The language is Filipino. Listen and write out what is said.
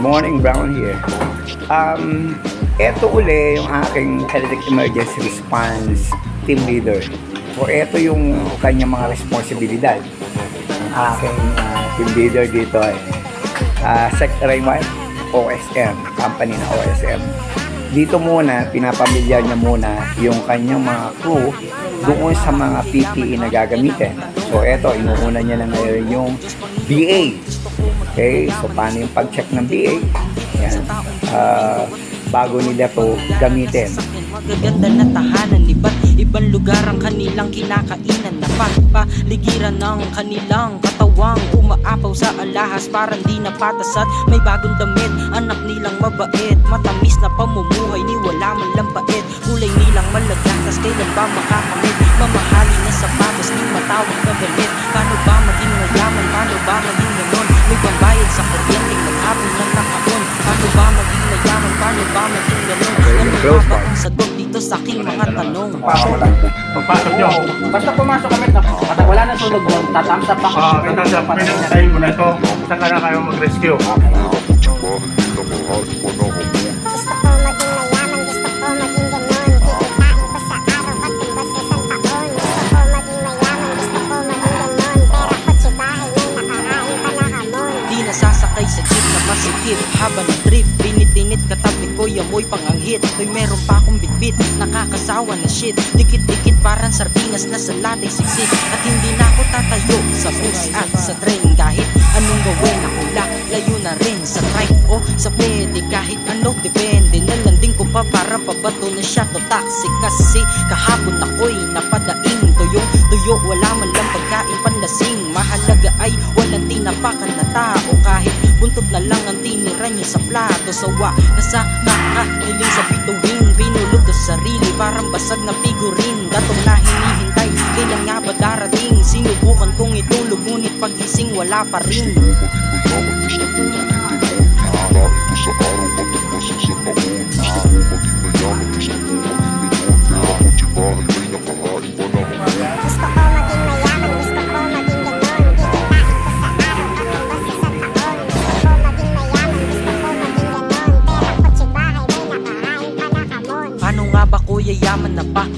morning, Brown here. Ito uli yung aking Health Emergency Response Team Leader. So, ito yung kanyang mga responsibilidad. Ang aking team leader dito ay Sec Raymond, OSM, company na OSM. Dito muna, pinapamilya niya muna yung kanyang mga crew doon sa mga PPE na gagamitin. So, ito, inuuna niya na ngayon yung BA. Okay, so paano yung pag-check ng BA? Yan. Bago nila to gamitin. Magaganda na tahanan, iba't ibang lugar ang kanilang kinakainan. Napapaligiran ng kanilang katawang umaapaw sa alahas, parang di napatas at may bagong damit. Anak nilang mabait, matamis na pamumuhay ni wala man lang bait. Kulay nilang malagatas, kailan ba makakamit? Mamahali na sapatos, di matawag na damit. Paano ba maging mayaman? Paano ba maging ganon? May pambayad sa kuryente, maghapon ng nakaon. Paano ba maging mayaman? Paano ba maging ganon? Ano ba ang sagot dito sa aking mga tanong? Pagpasok nyo. Basta pumasok kami, wala na sunog mo, tatamsa pa kami. Tatamsa pa yung style mo na ito. Saan ka na kayo mag-rescue? Nasasakay sa jeep na masikip habang trip, binitinit katabi ko yamoy panganghit. Hoy meron pa akong bitbit, nakakasawa na shit. Dikit-dikit parang sardinas na sa latay siksik. At hindi na ako tatayo sa bus at sa train. Kahit anong gawin ako layo na rin sa trike o sa pwede. Kahit ano depende na landing ko pa para pabato na siya to taxi. Kasi kahapon ako'y napadaing tuyo, wala man lang pagkain panlasing. Mahalaga ay walang tinapakan na tao, kahit buntot na lang ang tinira niyo sa plato. Sawa na sa nakakahiling sa bituin, pinulog to sarili parang basag na figurin. Datong na hinihintay, kailan nga ba darating? Sinubukan kong itulog ngunit pagising wala pa rin. Paano nga ba ko yayaman na pa?